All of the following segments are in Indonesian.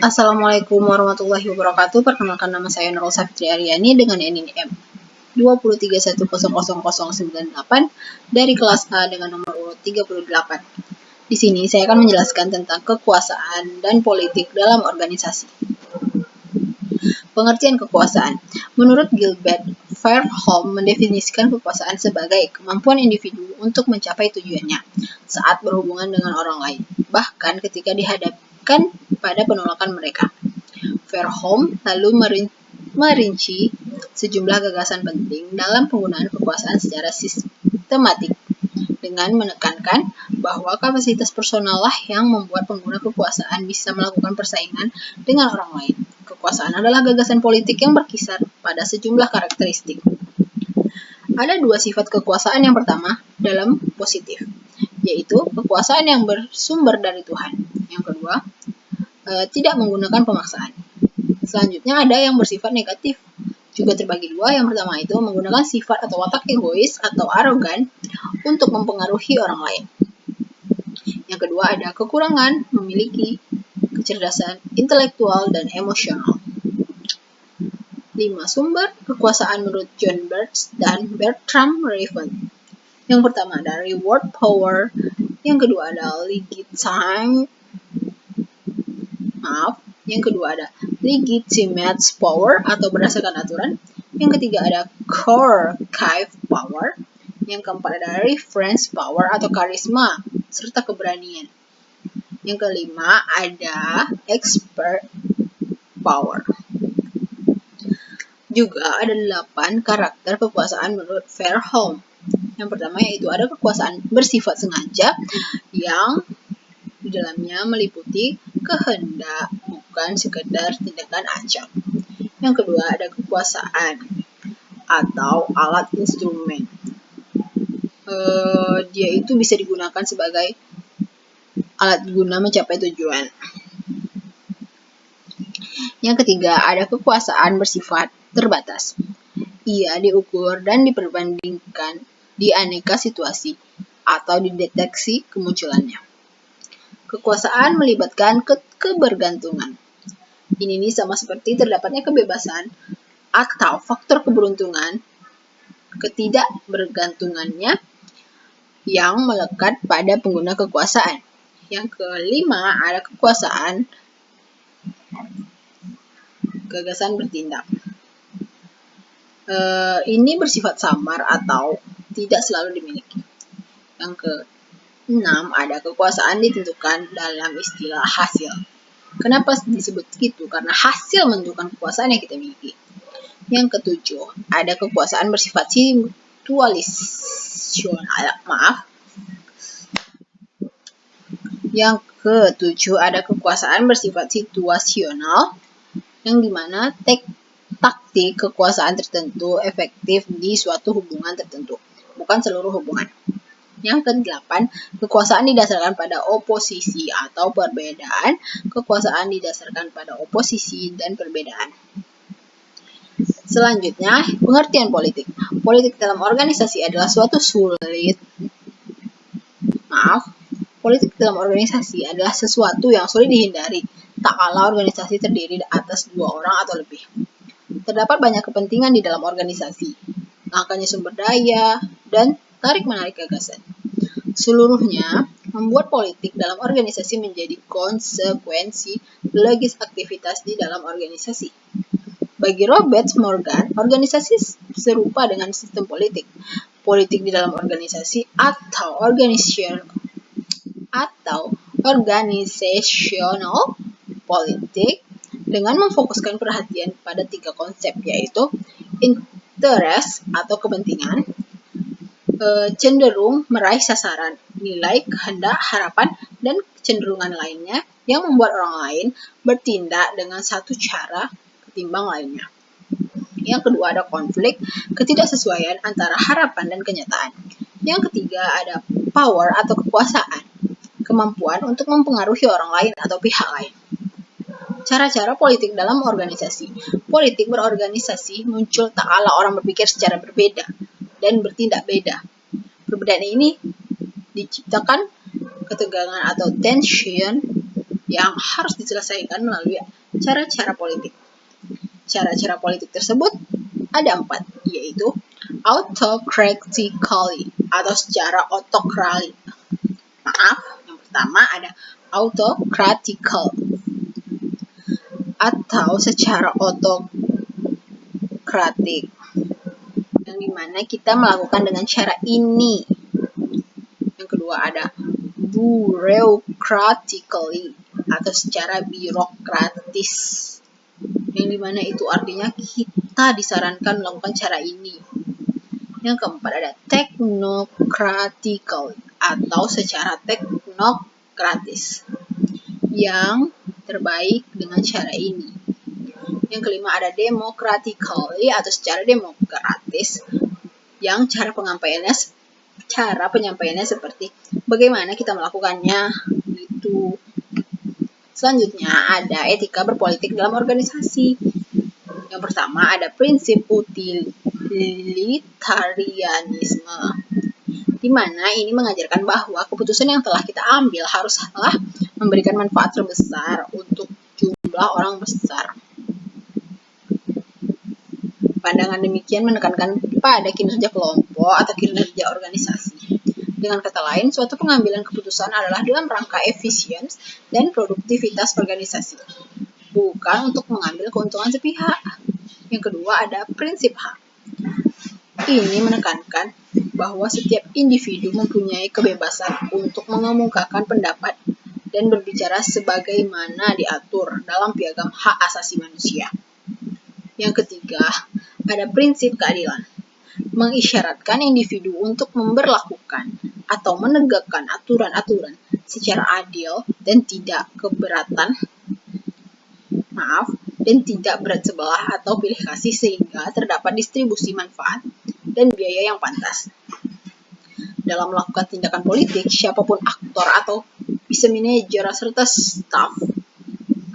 Assalamualaikum warahmatullahi wabarakatuh. Perkenalkan, nama saya Nurul Safitri Aryani dengan NIM 231000098 dari kelas A dengan nomor urut 38. Di sini saya akan menjelaskan tentang kekuasaan dan politik dalam organisasi. Pengertian kekuasaan. Menurut Gilbert Fairholm mendefinisikan kekuasaan sebagai kemampuan individu untuk mencapai tujuannya saat berhubungan dengan orang lain, bahkan ketika dihadapkan pada penolakan mereka. Fairholm lalu merinci sejumlah gagasan penting dalam penggunaan kekuasaan secara sistematik, dengan menekankan bahwa kapasitas personal lah yang membuat pengguna kekuasaan bisa melakukan persaingan dengan orang lain. Kekuasaan adalah gagasan politik yang berkisar pada sejumlah karakteristik. Ada dua sifat kekuasaan. Yang pertama, dalam positif, yaitu kekuasaan yang bersumber dari Tuhan. Yang kedua, tidak menggunakan pemaksaan. Selanjutnya ada yang bersifat negatif, juga terbagi dua. Yang pertama itu menggunakan sifat atau watak egois atau arogan untuk mempengaruhi orang lain. Yang kedua ada kekurangan memiliki kecerdasan intelektual dan emosional. 5 sumber kekuasaan menurut John Birch dan Bertram Raven. Yang pertama ada reward power, yang kedua ada legitimate power atau berdasarkan aturan. Yang ketiga ada coercive power. Yang keempat ada reference power atau karisma serta keberanian. Yang kelima ada expert power. Juga ada 8 karakter kekuasaan menurut Fairholm. Yang pertama yaitu ada kekuasaan bersifat sengaja yang di dalamnya meliputi kehendak, bukan sekedar tindakan acak. Yang kedua ada kekuasaan atau alat instrumen. Dia itu bisa digunakan sebagai alat guna mencapai tujuan. Yang ketiga ada kekuasaan bersifat terbatas. Ia diukur dan diperbandingkan di aneka situasi atau dideteksi kemunculannya. Kekuasaan melibatkan kebergantungan. Ini sama seperti terdapatnya kebebasan atau faktor keberuntungan, ketidakbergantungannya yang melekat pada pengguna kekuasaan. Yang kelima ada kekuasaan gagasan bertindak. Ini bersifat samar atau tidak selalu dimiliki. Yang ke-6 ada kekuasaan ditentukan dalam istilah hasil. Kenapa disebut begitu? Karena hasil menentukan kekuasaan yang kita miliki. Yang ke-7 ada kekuasaan bersifat situasional. Yang ke-7 ada kekuasaan bersifat situasional, yang dimana taktik kekuasaan tertentu efektif di suatu hubungan tertentu, bukan seluruh hubungan. Yang ke-8, kekuasaan didasarkan pada oposisi atau perbedaan. Kekuasaan didasarkan pada oposisi dan perbedaan. Selanjutnya, pengertian politik. Politik dalam organisasi adalah Politik dalam organisasi adalah sesuatu yang sulit dihindari, tak kala organisasi terdiri atas 2 orang atau lebih. Terdapat banyak kepentingan di dalam organisasi, langkahnya sumber daya, dan tarik-menarik gagasan. Seluruhnya membuat politik dalam organisasi menjadi konsekuensi logis aktivitas di dalam organisasi. Bagi Robert Morgan, organisasi serupa dengan sistem politik. Politik di dalam organisasi atau organizational politik dengan memfokuskan perhatian pada 3 konsep, yaitu interest atau kepentingan, cenderung meraih sasaran, nilai, kehendak, harapan, dan kecenderungan lainnya yang membuat orang lain bertindak dengan satu cara ketimbang lainnya. Yang kedua ada konflik, ketidaksesuaian antara harapan dan kenyataan. Yang ketiga ada power atau kekuasaan, kemampuan untuk mempengaruhi orang lain atau pihak lain. Cara-cara politik dalam organisasi. Politik berorganisasi muncul tak kala orang berpikir secara berbeda dan bertindak beda. Perbedaan ini diciptakan ketegangan atau tension yang harus diselesaikan melalui cara-cara politik. Cara-cara politik tersebut ada 4, yaitu autocratically atau secara otokrali. Yang pertama ada autocratical atau secara otokratik, yang dimana kita melakukan dengan cara ini. Yang kedua ada bureaucratically atau secara birokratis, yang dimana itu artinya kita disarankan melakukan cara ini. Yang keempat ada technocratical atau secara teknokratis, yang terbaik dengan cara ini. Yang kelima ada democratically atau secara demokratis, yang cara penyampaiannya seperti bagaimana kita melakukannya gitu. Selanjutnya ada etika berpolitik dalam organisasi. Yang pertama ada prinsip utilitarianisme, di mana ini mengajarkan bahwa keputusan yang telah kita ambil haruslah memberikan manfaat terbesar untuk jumlah orang besar. Pandangan demikian menekankan pada kinerja kelompok atau kinerja organisasi. Dengan kata lain, suatu pengambilan keputusan adalah dalam rangka efisien dan produktivitas organisasi, bukan untuk mengambil keuntungan sepihak. Yang kedua ada prinsip hak. Ini menekankan bahwa setiap individu mempunyai kebebasan untuk mengemukakan pendapat dan berbicara sebagaimana diatur dalam Piagam Hak Asasi Manusia. Yang ketiga, ada prinsip keadilan, mengisyaratkan individu untuk memberlakukan atau menegakkan aturan-aturan secara adil dan tidak berat sebelah atau pilih kasih, sehingga terdapat distribusi manfaat dan biaya yang pantas. Dalam melakukan tindakan politik, siapapun aktor atau bisa manajer serta staf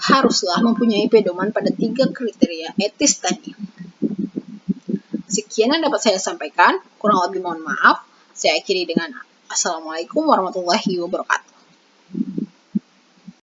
haruslah mempunyai pedoman pada 3 kriteria etis tadi. Sekian yang dapat saya sampaikan, kurang lebih mohon maaf. Saya akhiri dengan Assalamualaikum warahmatullahi wabarakatuh.